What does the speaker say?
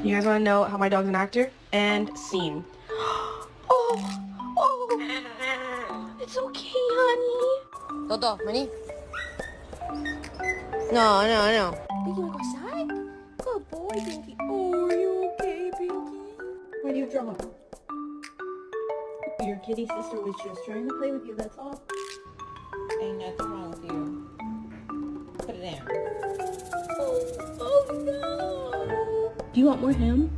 You guys want to know how my dog's an actor? And scene. Oh, it's okay, honey. Toto, money? No. Pinky, you want to go outside? Good boy, Pinky. Oh, are you okay, Pinky? Why do you draw? Your kitty sister was just trying to play with you, that's all. Ain't nothing wrong with you. Put it down. Oh no! Do you want more ham?